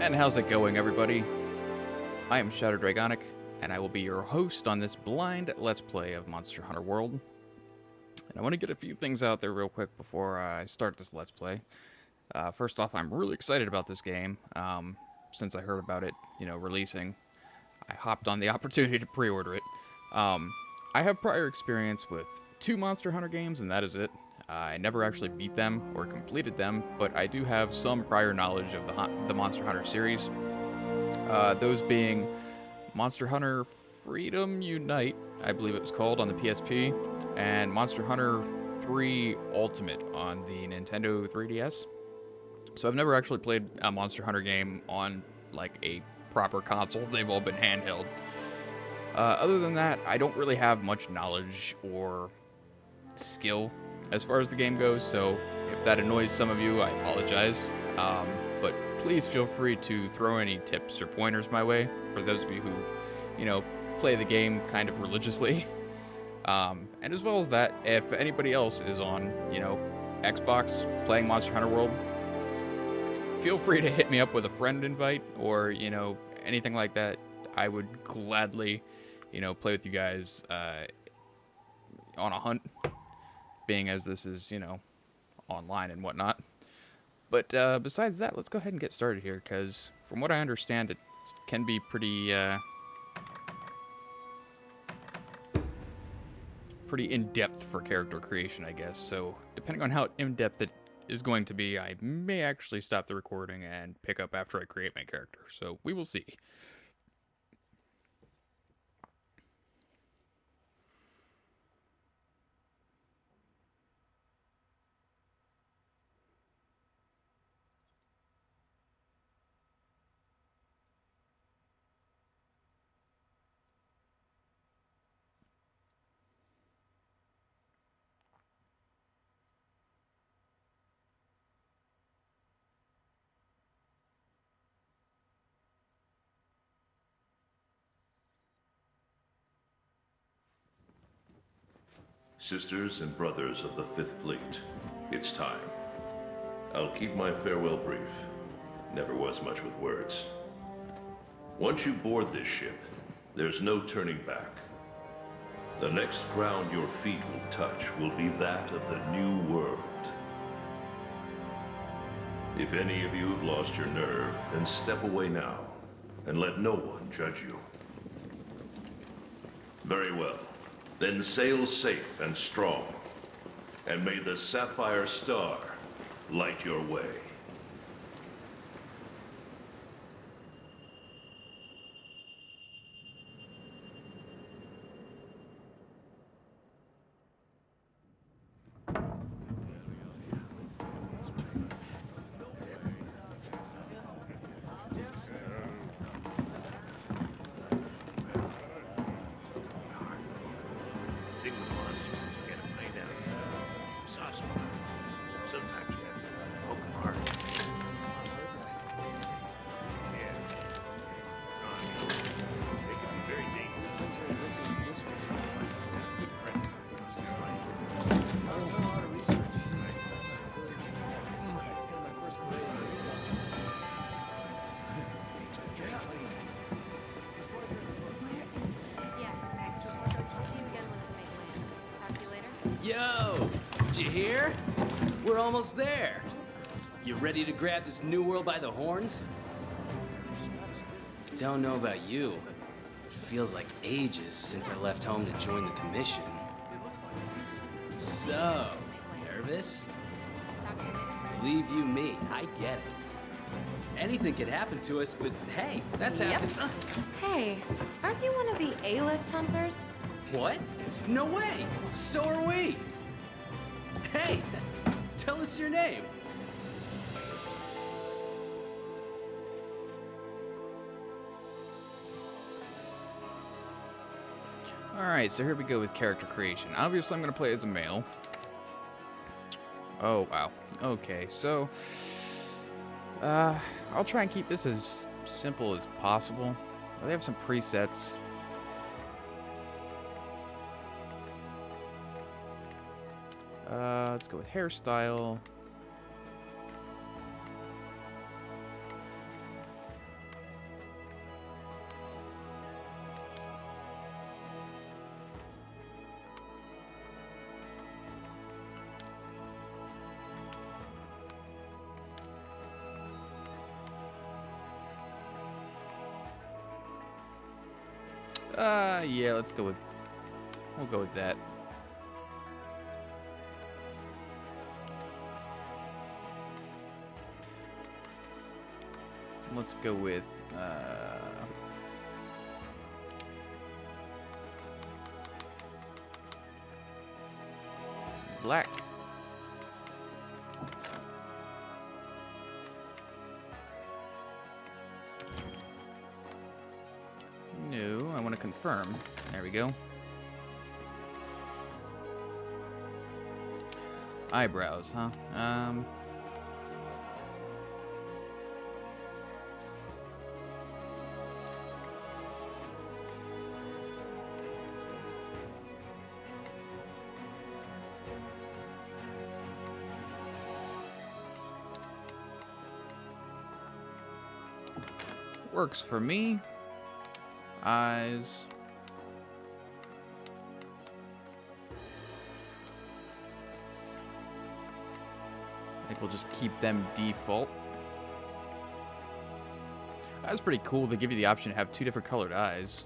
And how's it going, everybody? I am ShadowDragonic, and I will be your host on this blind Let's Play of Monster Hunter World. And I want to get a few things out there real quick before I start this Let's Play. First off, I'm really excited about this game. Since I heard about it, releasing, I hopped on the opportunity to pre-order it. I have prior experience with 2 Monster Hunter games, and that is it. I never actually beat them or completed them, but I do have some prior knowledge of the Monster Hunter series. Those being Monster Hunter Freedom Unite, I believe it was called, on the PSP, and Monster Hunter 3 Ultimate on the Nintendo 3DS. So I've never actually played a Monster Hunter game on, like, a proper console. They've all been handheld. Other than that, I don't really have much knowledge or skill as far as the game goes, so if that annoys some of you, I apologize. But please feel free to throw any tips or pointers my way for those of you who, play the game kind of religiously. And as well as that, if anybody else is on, Xbox playing Monster Hunter World, feel free to hit me up with a friend invite or, anything like that. I would gladly, play with you guys on a hunt, being as this is, online and whatnot. But besides that, let's go ahead and get started here, because from what I understand, it can be pretty in-depth for character creation, I guess. So depending on how in-depth it is going to be, I may actually stop the recording and pick up after I create my character. So we will see. Sisters and brothers of the Fifth Fleet, it's time. I'll keep my farewell brief. Never was much with words. Once you board this ship, there's no turning back. The next ground your feet will touch will be that of the New World. If any of you have lost your nerve, then step away now, and let no one judge you. Very well. Then sail safe and strong, and may the Sapphire Star light your way. Sometimes you have to poke them hard. Yeah. They can be very dangerous. Good friend. I was doing a lot of research. Yo! Did you hear? We're almost there. You ready to grab this new world by the horns? Don't know about you. It feels like ages since I left home to join the commission. So, nervous? Believe you me, I get it. Anything could happen to us, but hey, that's happened. Hey, aren't you one of the A-list hunters? What? No way! So are we! Hey! Tell us your name. Alright, so here we go with character creation. Obviously, I'm going to play as a male. Oh, wow. Okay, so I'll try and keep this as simple as possible. They have some presets. Let's go with hairstyle. Yeah, let's go with... We'll go with that. Let's go with, black. No, I want to confirm. There we go. Eyebrows, huh? Works for me. Eyes. I think we'll just keep them default. That's pretty cool. They give you the option to have 2 different colored eyes.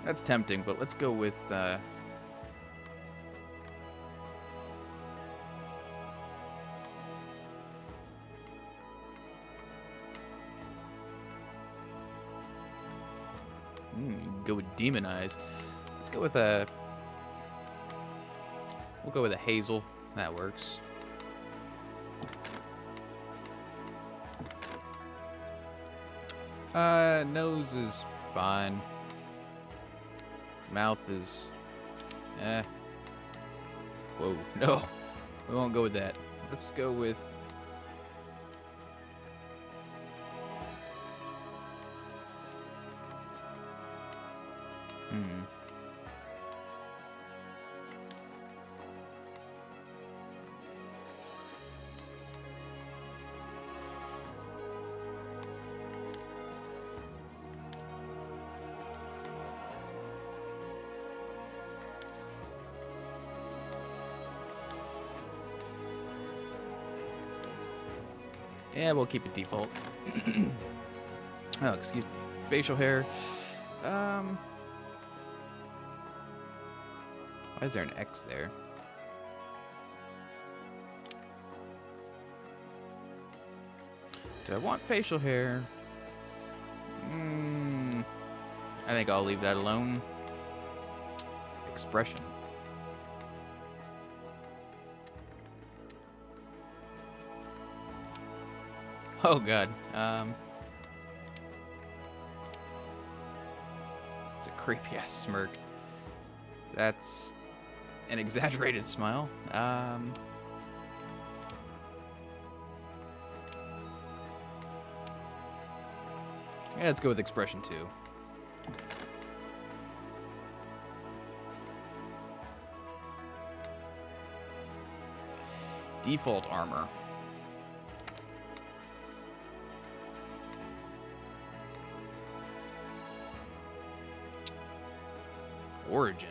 That's tempting, but let's go with, go with demon eyes. Let's go with a... We'll go with a hazel. That works. Nose is fine. Mouth is... Whoa, no. We won't go with that. Let's go with... Yeah, we'll keep it default. Oh, excuse me. Facial hair. Why is there an X there? Do I want facial hair? I think I'll leave that alone. Expression. Oh god. It's a creepy ass smirk. That's an exaggerated smile. Yeah, let's go with expression too. Default armor. Origin.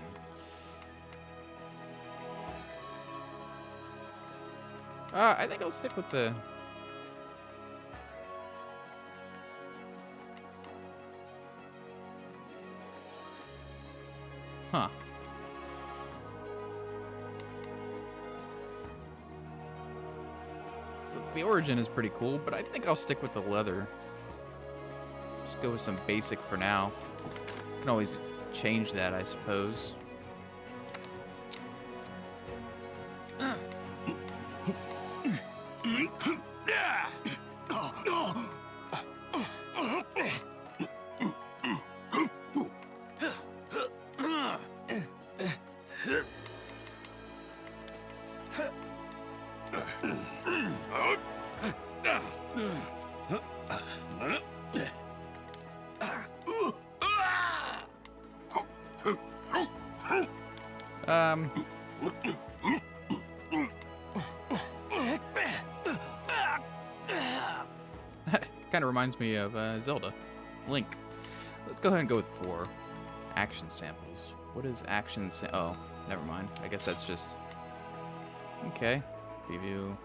I think I'll stick with the... Huh. The origin is pretty cool, but I think I'll stick with the leather. Just go with some basic for now. Can always change that, I suppose. Kind of reminds me of Zelda. Link. Let's go ahead and go with 4. Action samples. What is action oh, never mind. I guess that's just... Okay. Preview.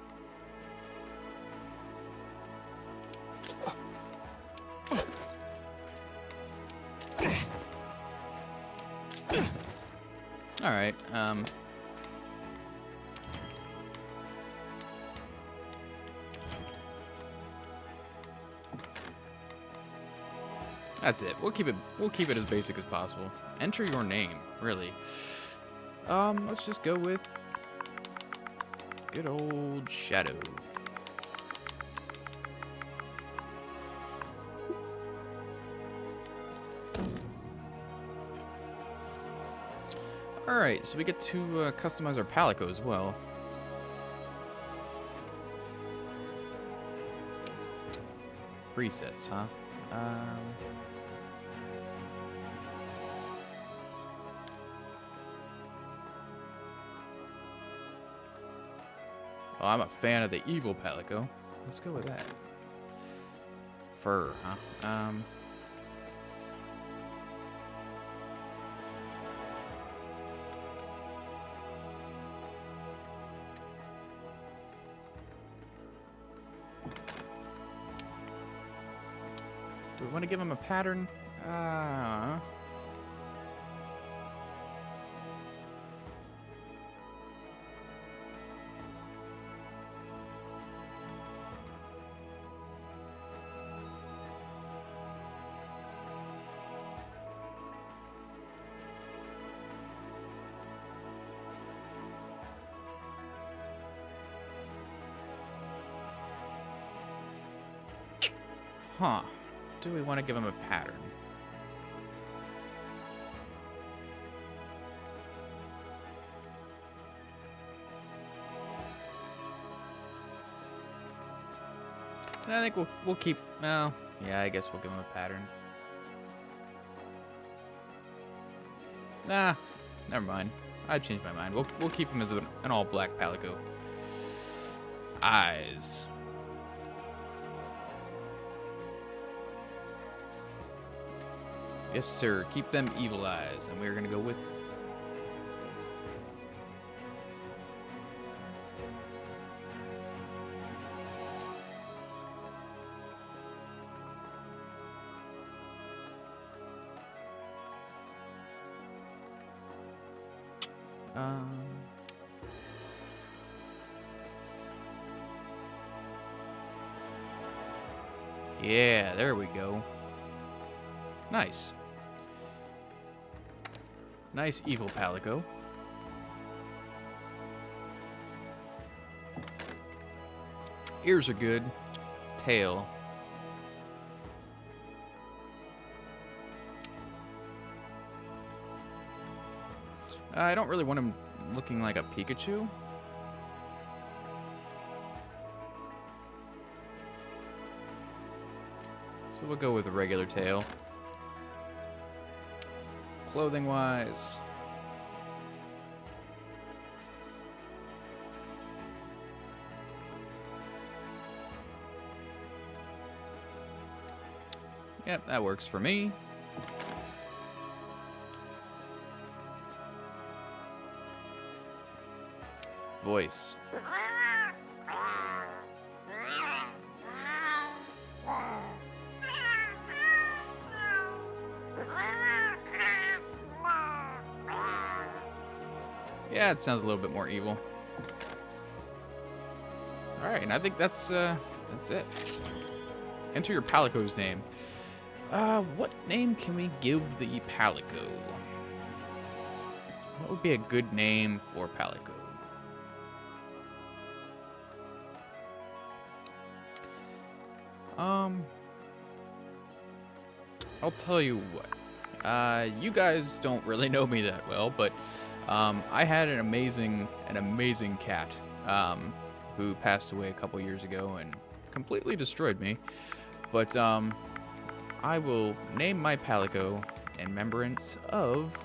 Alright, that's it. We'll keep it as basic as possible. Enter your name, really. Let's just go with good old Shadow. Alright, so we get to customize our palico as well. Presets, huh? Well, I'm a fan of the evil palico. Let's go with that. Fur, huh? Do we want to give him a pattern? Huh. Do we want to give him a pattern? I think we'll keep. Well, yeah, I guess we'll give him a pattern. Nah, never mind. I changed my mind. We'll keep him as an all black palico. Eyes. Yes, sir. Keep them evil eyes. And we're going to go with... Yeah, there we go. Nice. Nice evil palico. Ears are good. Tail. I don't really want him looking like a Pikachu. So we'll go with a regular tail. Clothing-wise. Yep, that works for me. Voice. Yeah, it sounds a little bit more evil. Alright, and I think that's it. Enter your palico's name. What name can we give the palico? What would be a good name for palico? I'll tell you what. You guys don't really know me that well, but I had an amazing cat who passed away a couple years ago and completely destroyed me. But I will name my palico in remembrance of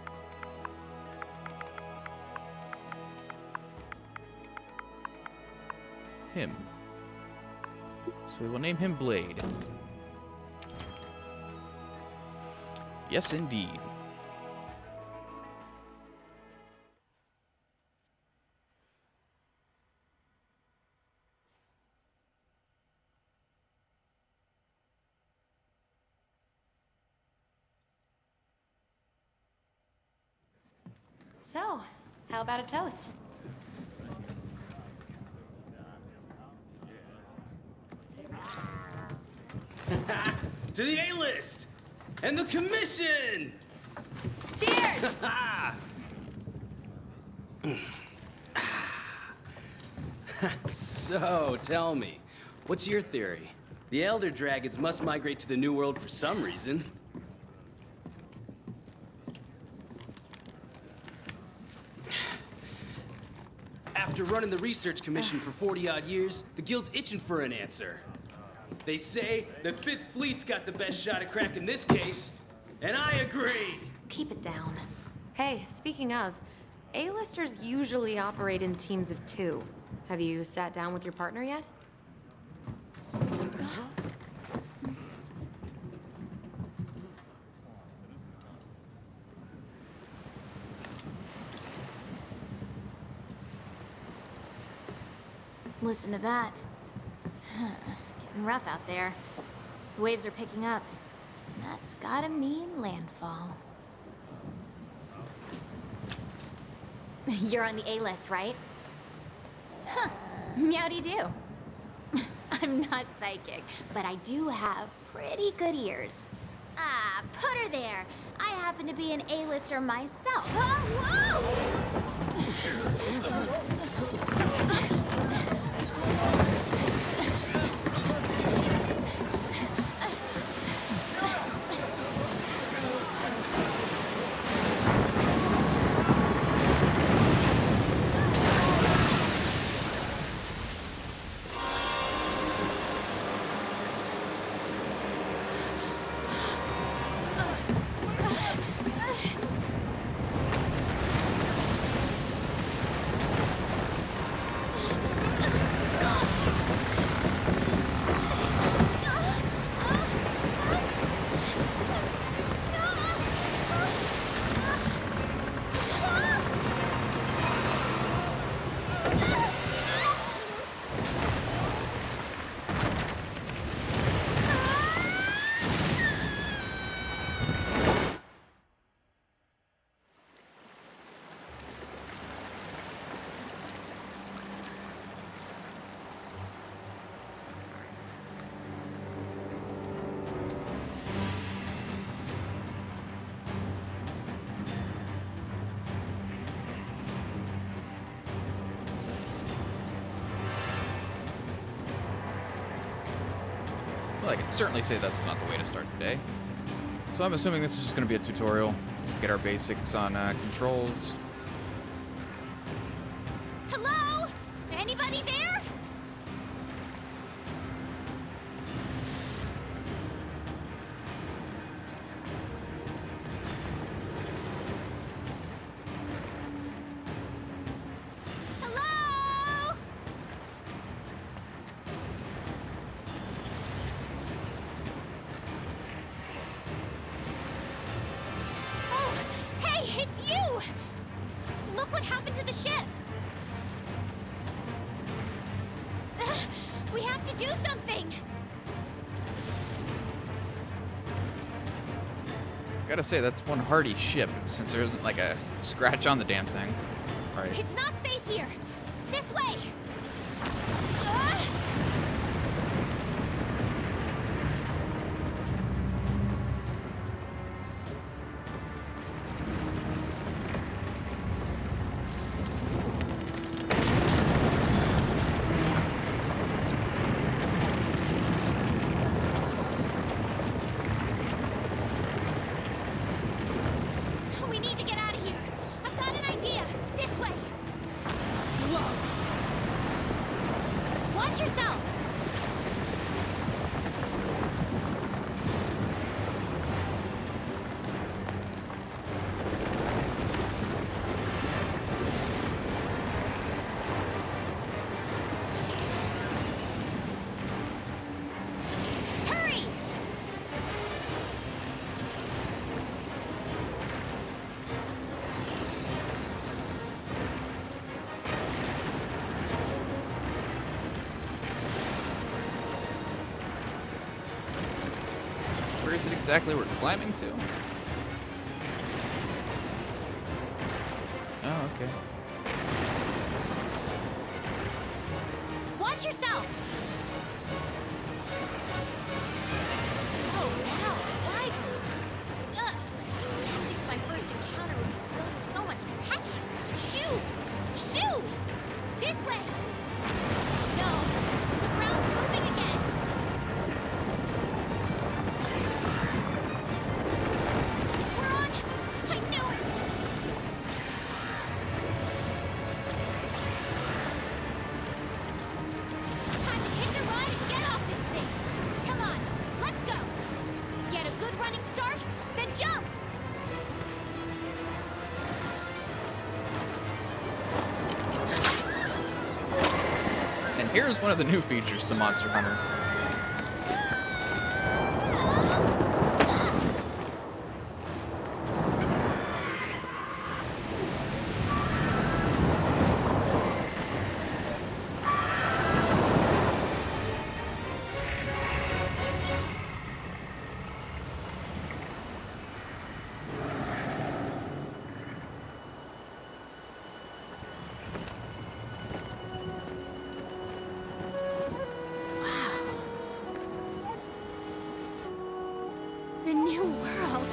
him. So we will name him Blade. Yes, indeed. So, how about a toast? To the A-list! And the commission! Cheers! So, tell me, what's your theory? The Elder Dragons must migrate to the New World for some reason. After running the research commission for 40-odd years, the Guild's itching for an answer. They say the Fifth Fleet's got the best shot at cracking this case, and I agree! Keep it down. Hey, speaking of, A-listers usually operate in teams of 2. Have you sat down with your partner yet? Listen to that. Getting rough out there. The waves are picking up. That's gotta mean landfall. You're on the A-list, right? Huh. Meowdy-do. I'm not psychic, but I do have pretty good ears. Ah, put her there. I happen to be an A-lister myself. Oh, whoa! Well, I can certainly say that's not the way to start the day. So I'm assuming this is just going to be a tutorial. Get our basics on controls. Hello? Anybody there? Hello? Oh, hey, it's you! Look what happened to the ship! We have to do something! Gotta say, that's one hardy ship, since there isn't like a scratch on the damn thing. Alright. It's not safe here! This way! We need to get out of here! I've got an idea! This way! Whoa! Watch yourself! Hurry! Where is it exactly we're climbing to? Okay. Watch yourself! Oh, wow, wyverns! Ugh! I didn't think my first encounter would be filled with so much pecking. Shoo! Shoo! This way! No, the ground's moving again. We're on! I knew it! Time to hitch a ride and get off this thing. Come on, let's go. Get a good running start, then jump. And here's one of the new features to Monster Hunter. The new world.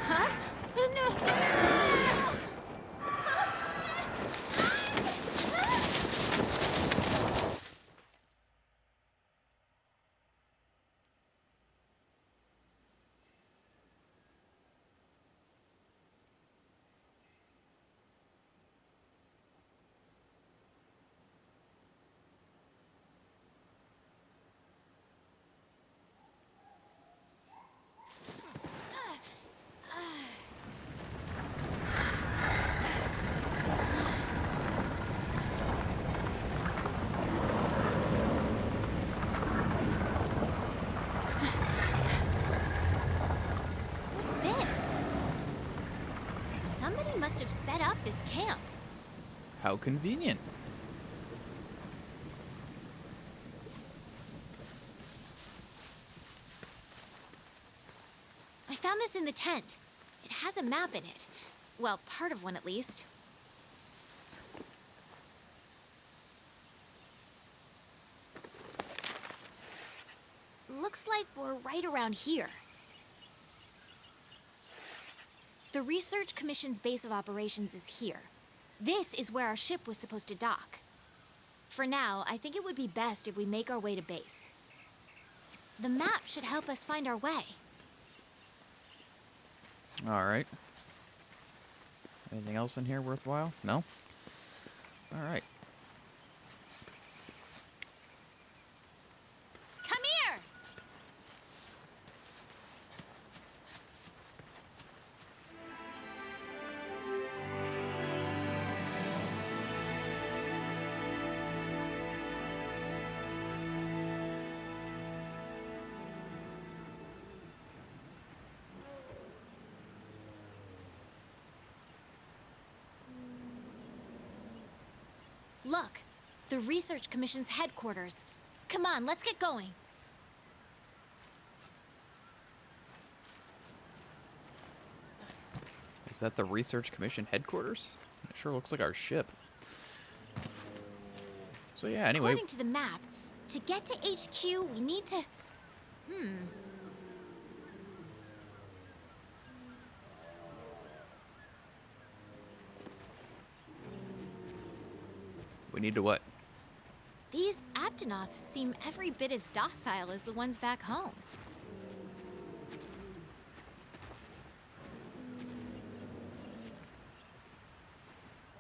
Huh? No. What's this? Somebody must have set up this camp. How convenient. I found this in the tent. It has a map in it. Well, part of one at least. Looks like we're right around here. The Research Commission's base of operations is here. This is where our ship was supposed to dock. For now, I think it would be best if we make our way to base. The map should help us find our way. Alright. Anything else in here worthwhile? No? Alright. Come here! Look, the Research Commission's headquarters. Come on, let's get going. Is that the Research Commission headquarters? It sure looks like our ship. So yeah, anyway. According to the map, to get to HQ, we need to... We need to what? These Aptonoths seem every bit as docile as the ones back home.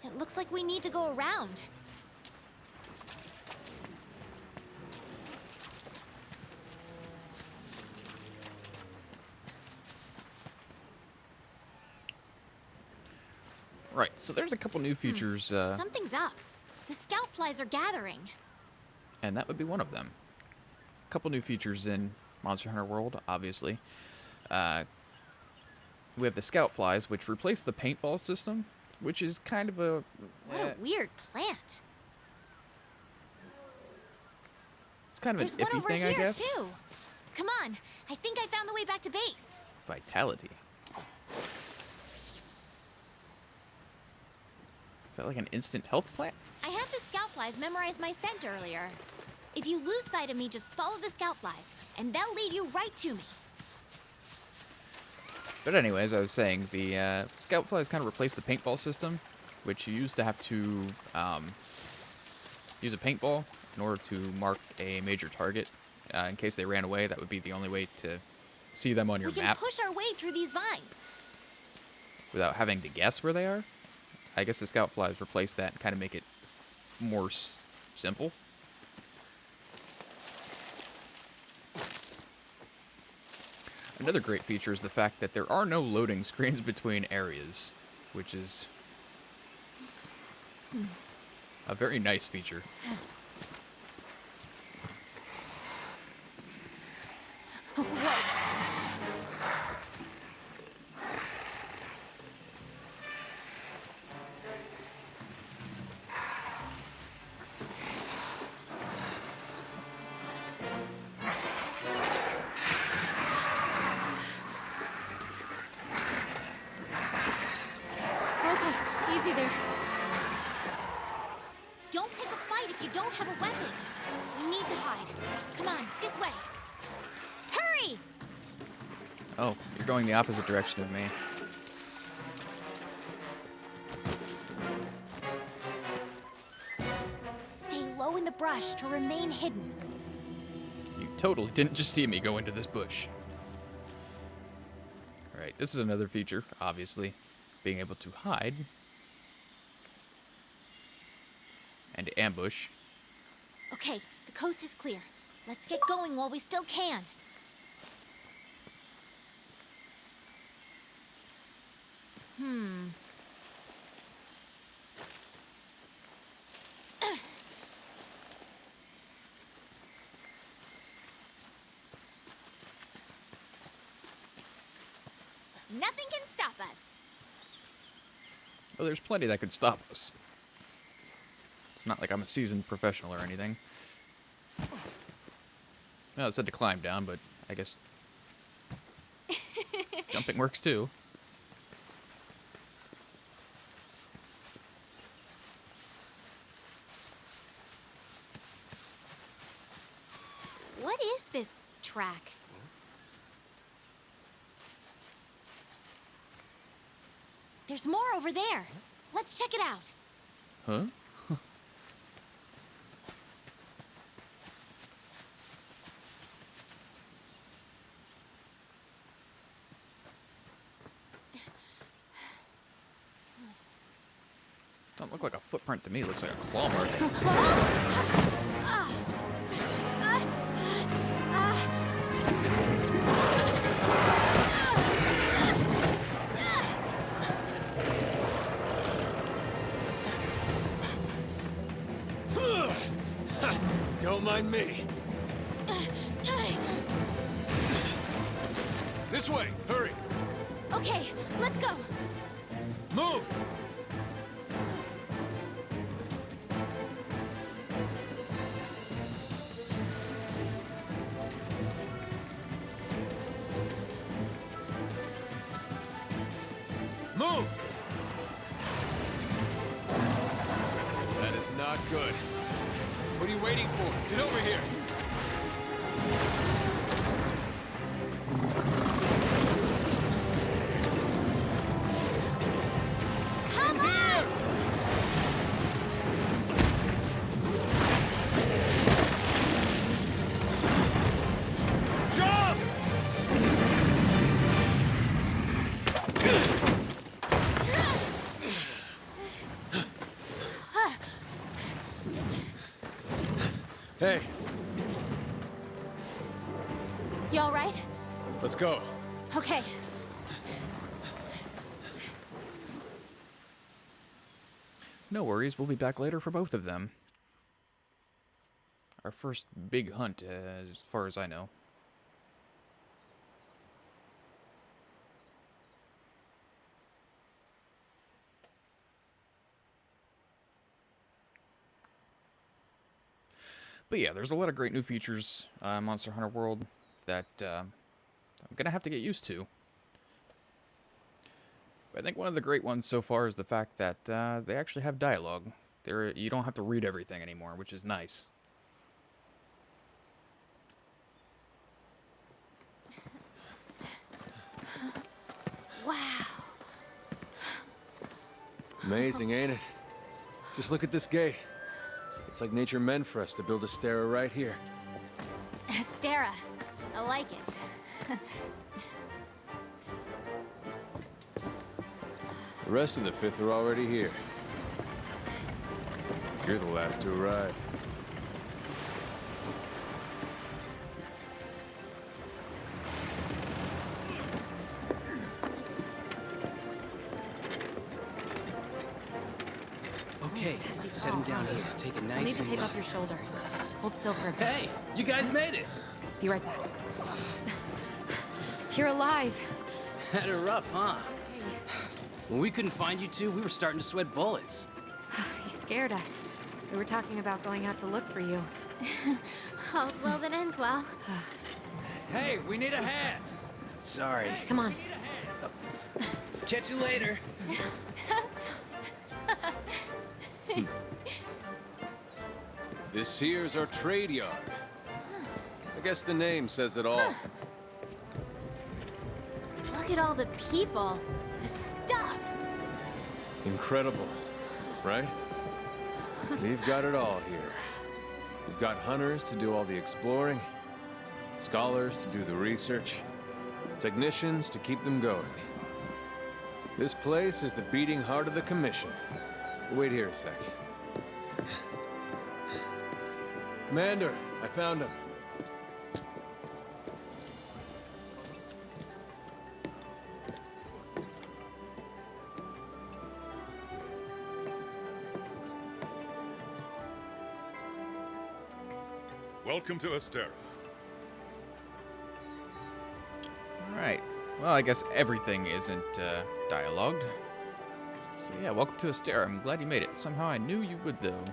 It looks like we need to go around. Right, so there's a couple new features, Something's up. The scout flies are gathering. and that would be one of them. A couple new features in Monster Hunter World, obviously. we have the scout flies, which replace the paintball system, which is kind of a... What a weird plant. It's kind of There's an one iffy over thing, here I guess. too. Come on, I think I found the way back to base. Vitality. Is that like an instant health plant? I had the scout flies memorize my scent earlier. If you lose sight of me, just follow the scout flies, and they'll lead you right to me. But anyways, I was saying, the scout flies kind of replace the paintball system, which you used to have to use a paintball in order to mark a major target. In case they ran away, that would be the only way to see them on your We can map push our way through these vines. without having to guess where they are. I guess the scout flies replace that and kind of make it more simple. Another great feature is the fact that there are no loading screens between areas, which is a very nice feature. Okay, easy there. Don't pick a fight if you don't have a weapon. We need to hide. Come on, this way. Hurry! Oh, you're going the opposite direction of me. Stay low in the brush to remain hidden. You totally didn't just see me go into this bush. Alright, this is another feature, obviously. Being able to hide. And ambush. Okay, the coast is clear. Let's get going while we still can. Nothing can stop us. Well, there's plenty that could stop us. It's not like I'm a seasoned professional or anything. Well, it said to climb down, but I guess jumping works too. What is this track? There's more over there. Let's check it out. Huh? Don't look like a footprint to me. It looks like a claw mark. Don't mind me. This way, hurry. Okay, let's go. Move! Move! That is not good. What are you waiting for? Get over here! Come on! Jump! Hey, You all right? let's go. Okay. No worries, we'll be back later for both of them. Our first big hunt, as far as I know. But yeah, there's a lot of great new features in Monster Hunter World that I'm going to have to get used to. But I think one of the great ones so far is the fact that they actually have dialogue. You don't have to read everything anymore, which is nice. Wow. Amazing, ain't it? Just look at this gate. It's like nature meant for us to build a Stera right here. Stera. I like it. The rest of the Fifth are already here. You're the last to arrive. Okay, set him down here. Take it I'll nice need to and tape low. up your shoulder. Hold still for a bit. Hey, you guys made it. Be right back. You're alive. Had it rough, huh? When we couldn't find you two, we were starting to sweat bullets. You scared us. We were talking about going out to look for you. All's well that ends well. Hey, we need a hand! Sorry. Come on. Catch you later. This here's our trade yard. I guess the name says it all. Look at all the people. The stuff. Incredible, right? We've got it all here. We've got hunters to do all the exploring, scholars to do the research, technicians to keep them going. This place is the beating heart of the Commission. Wait here a sec. Commander, I found him. Welcome to Astera. Alright. Well, I guess everything isn't dialogued. So yeah, welcome to Astera. I'm glad you made it. Somehow I knew you would, though.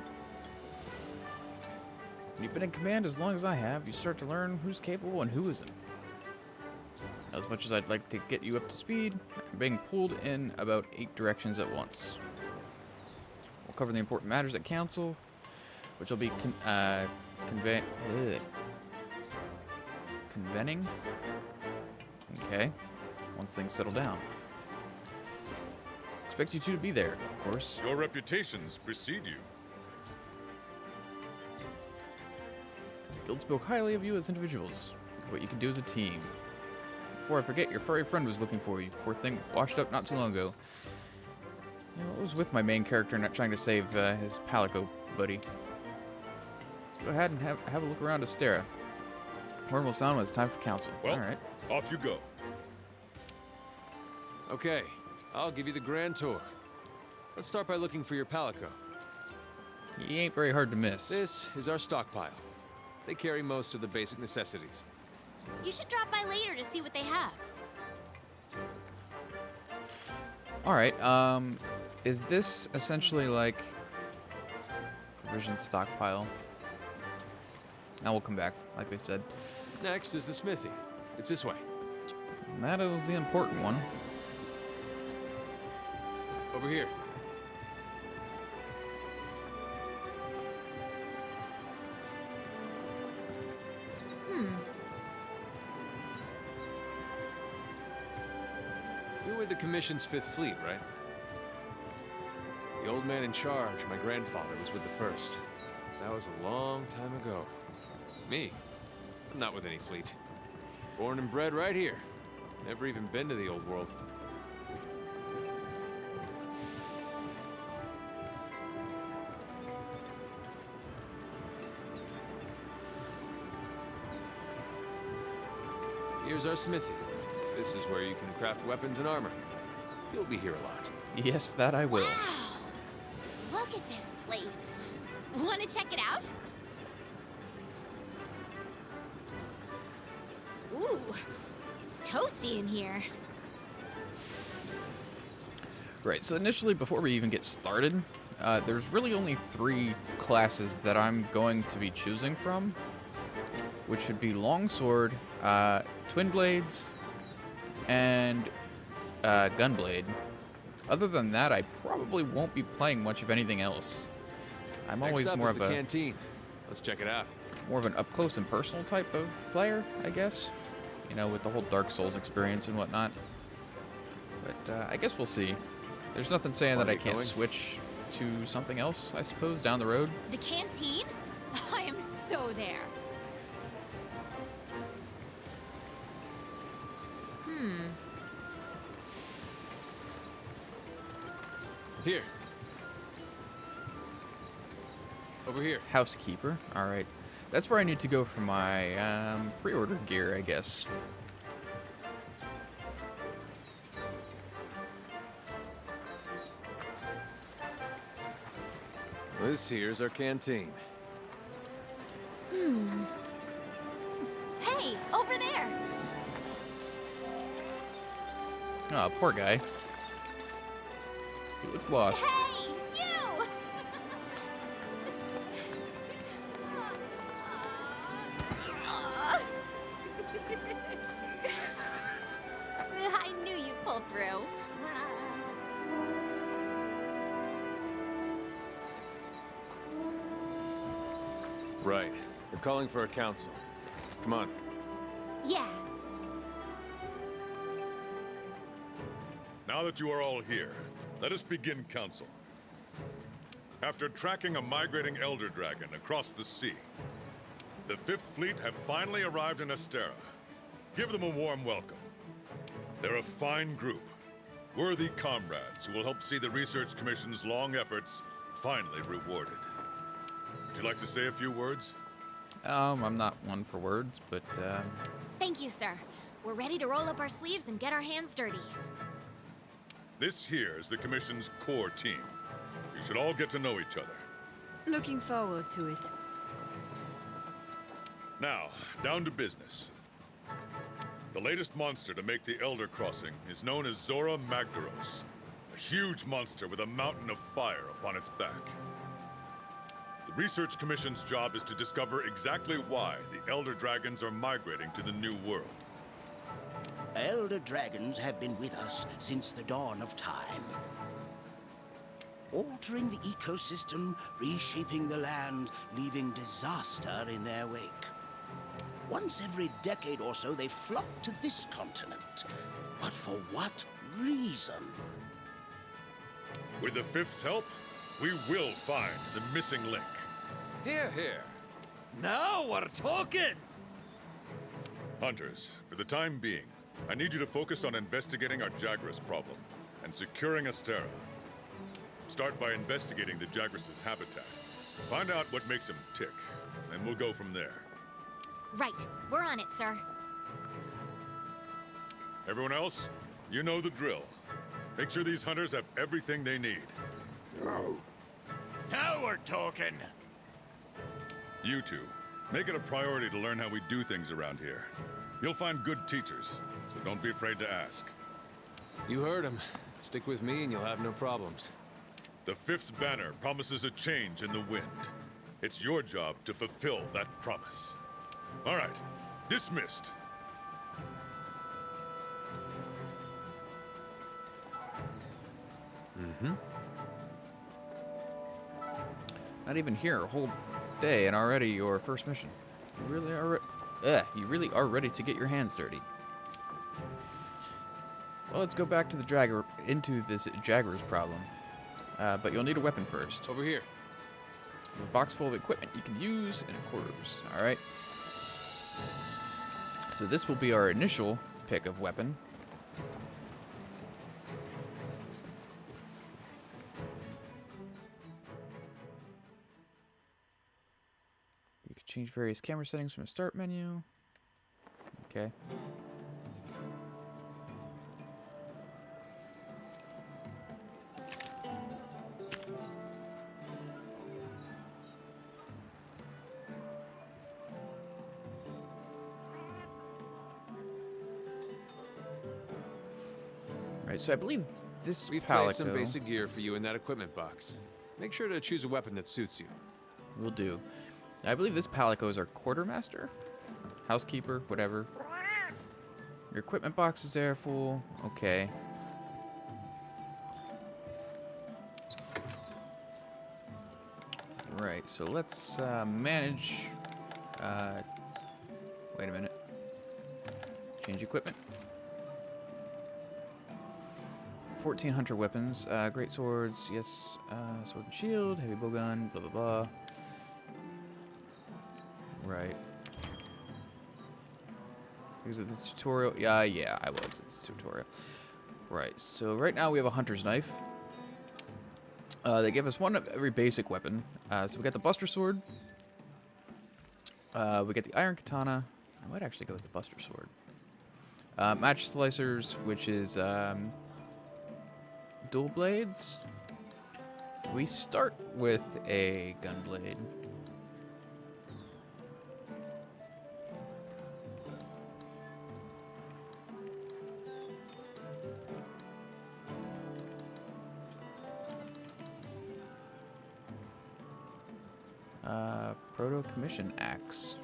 When you've been in command as long as I have, you start to learn who's capable and who isn't. As much as I'd like to get you up to speed, I'm being pulled in about 8 directions at once. We'll cover the important matters at Council, which will be convening. Okay, once things settle down. Expect you two to be there, of course. Your reputations precede you. Guild spoke highly of you as individuals. Think of what you can do as a team. Before I forget, your furry friend was looking for you. Poor thing, washed up not too long ago. You know, I was with my main character, not trying to save his Palico buddy. Go ahead and have a look around Astera. Horn will sound when it's time for council. Well, All right. off you go. Okay, I'll give you the grand tour. Let's start by looking for your Palico. He ain't very hard to miss. This is our stockpile. They carry most of the basic necessities. You should drop by later to see what they have. All right. Is this essentially like provision stockpile? Now we'll come back, like they said. Next is the smithy. It's this way. And that is the important one. Over here. You're with the Commission's 5th Fleet, right? The old man in charge, my grandfather, was with the 1st. That was a long time ago. Me? I'm not with any fleet. Born and bred right here. Never even been to the old world. Here's our smithy. This is where you can craft weapons and armor. You'll be here a lot. Yes, that I will. Wow! Look at this place. Want to check it out? Ooh, it's toasty in here. Right, so initially, before we even get started, there's really only 3 classes that I'm going to be choosing from, which would be Longsword, Twin Blades, and Gunblade. Other than that, I probably won't be playing much of anything else. I'm Next always up more is of the a canteen. Let's check it out. more of an up close and personal type of player, I guess. You know, with the whole Dark Souls experience and whatnot. But I guess we'll see. There's nothing saying that I can't switch to something else, I suppose, down the road. The canteen? I am so there. Here. Over here. Housekeeper. All right. That's where I need to go for my pre-order gear, I guess. This here's our canteen. Hey, over there. Oh, poor guy. He looks lost. Hey, you! I knew you'd pull through. Right. We're calling for a council. Come on. Yeah. Now that you are all here, let us begin council. After tracking a migrating Elder Dragon across the sea, the Fifth Fleet have finally arrived in Astera. Give them a warm welcome. They're a fine group, worthy comrades who will help see the Research Commission's long efforts finally rewarded. Would you like to say a few words? I'm not one for words, but Thank you, sir. We're ready to roll up our sleeves and get our hands dirty. This here is the Commission's core team. You should all get to know each other. Looking forward to it. Now, down to business. The latest monster to make the Elder Crossing is known as Zora Magdaros, a huge monster with a mountain of fire upon its back. The Research Commission's job is to discover exactly why the Elder Dragons are migrating to the New World. Elder dragons have been with us since the dawn of time. Altering the ecosystem, reshaping the land, leaving disaster in their wake. Once every decade or so, they flock to this continent. But for what reason? With the Fifth's help, we will find the missing link. Here, here. Now we're talking! Hunters, for the time being, I need you to focus on investigating our Jagras problem and securing Astera. Start by investigating the Jagras' habitat. Find out what makes them tick, and we'll go from there. Right. We're on it, sir. Everyone else, you know the drill. Make sure these hunters have everything they need. Now we're talking! You two, make it a priority to learn how we do things around here. You'll find good teachers, so don't be afraid to ask. You heard him. Stick with me and you'll have no problems. The Fifth's banner promises a change in the wind. It's your job to fulfill that promise. All right, dismissed. not even here a whole day and already your first mission. You really are ready to get your hands dirty. Well, let's go back to the into this Jagras problem. But you'll need a weapon first. Over here. A box full of equipment you can use in quarters. All right. So this will be our initial pick of weapon. You can change various camera settings from the start menu. Okay. Right, so I believe this We've Palico... placed some basic gear for you in that equipment box. Make sure to choose a weapon that suits you. Will do. I believe this Palico is our quartermaster? Housekeeper, whatever. Your equipment box is there, full. Okay. Right, so let's manage... wait a minute. Change equipment. 14 hunter weapons. Great swords, yes. Sword and shield, heavy bowgun, blah, blah, blah. Right. Is it the tutorial? Yeah, I was. It's a tutorial. Right, so right now we have a hunter's knife. They give us one of every basic weapon. So we got the Buster Sword. We get the Iron Katana. I might actually go with the Buster Sword. Match Slicers, which is dual blades. We start with a gun blade. Proto-commission axe.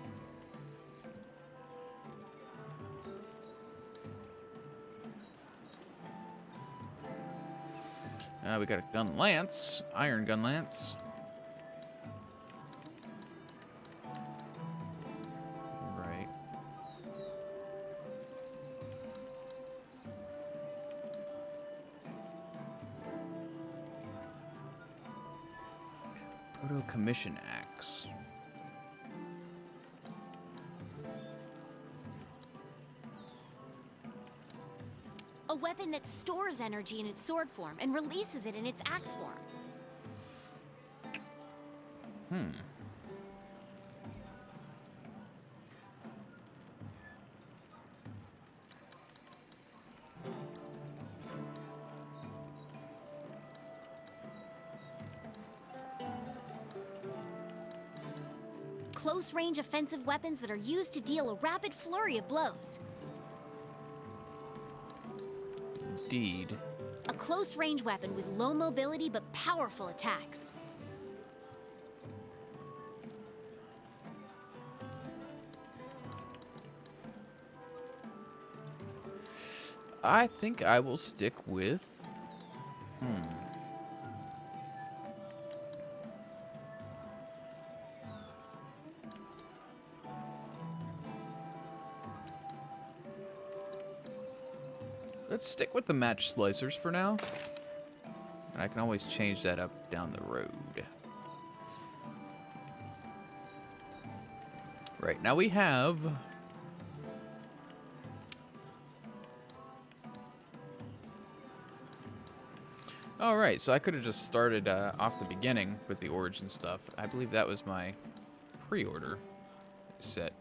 We got a gun lance, iron gun lance. Right. Proto-commission axe. A weapon that stores energy in its sword form and releases it in its axe form. Close-range offensive weapons that are used to deal a rapid flurry of blows. Indeed. A close-range weapon with low mobility but powerful attacks. I think I will stick with... Let's stick with the match slicers for now. And I can always change that up down the road. Right, now we have... Alright, so I could have just started off the beginning with the origin stuff. I believe that was my pre-order set.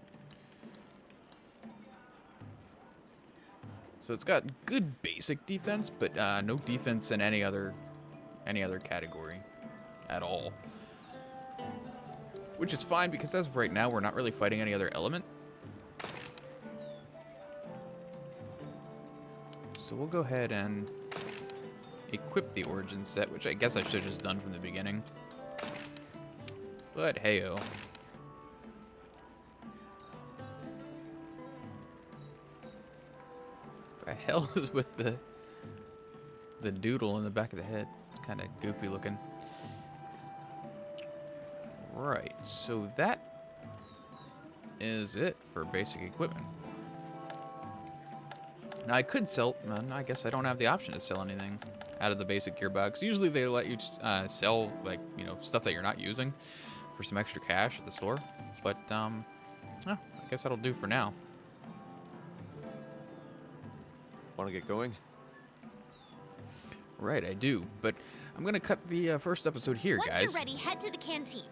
So it's got good basic defense, but no defense in any other category at all. Which is fine, because as of right now, we're not really fighting any other element. So we'll go ahead and equip the origin set, which I guess I should have just done from the beginning. But hey-oh. The hell is with the doodle in the back of the head? It's kind of goofy looking. Right, so that is it for basic equipment. Now I could sell, I guess I don't have the option to sell anything out of the basic gearbox. Usually they let you sell, like, you know, stuff that you're not using for some extra cash at the store. But, well, I guess that'll do for now. Want to get going? Right, I do. But I'm going to cut the first episode here, guys. Once you're ready, head to the canteen.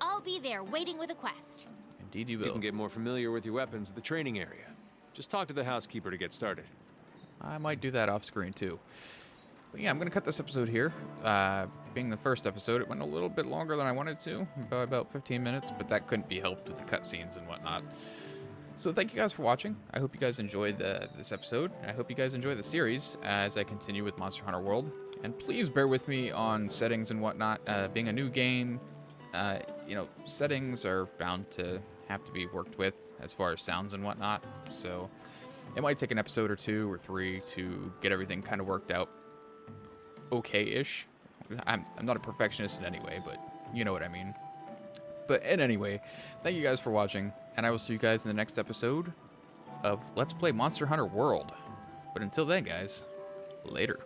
I'll be there waiting with a quest. Indeed you will. You can get more familiar with your weapons at the training area. Just talk to the housekeeper to get started. I might do that off screen too. But yeah, I'm going to cut this episode here. Being the first episode, it went a little bit longer than I wanted to, by about 15 minutes, but that couldn't be helped with the cutscenes and whatnot. So thank you guys for watching. I hope you guys enjoyed this episode. I hope you guys enjoy the series as I continue with Monster Hunter World. And please bear with me on settings and whatnot. Being a new game, you know, settings are bound to have to be worked with as far as sounds and whatnot. So it might take an episode or 2 or 3 to get everything kind of worked out okay-ish. I'm not a perfectionist in any way, but you know what I mean. But in any way, thank you guys for watching, and I will see you guys in the next episode of Let's Play Monster Hunter World. But until then, guys, later.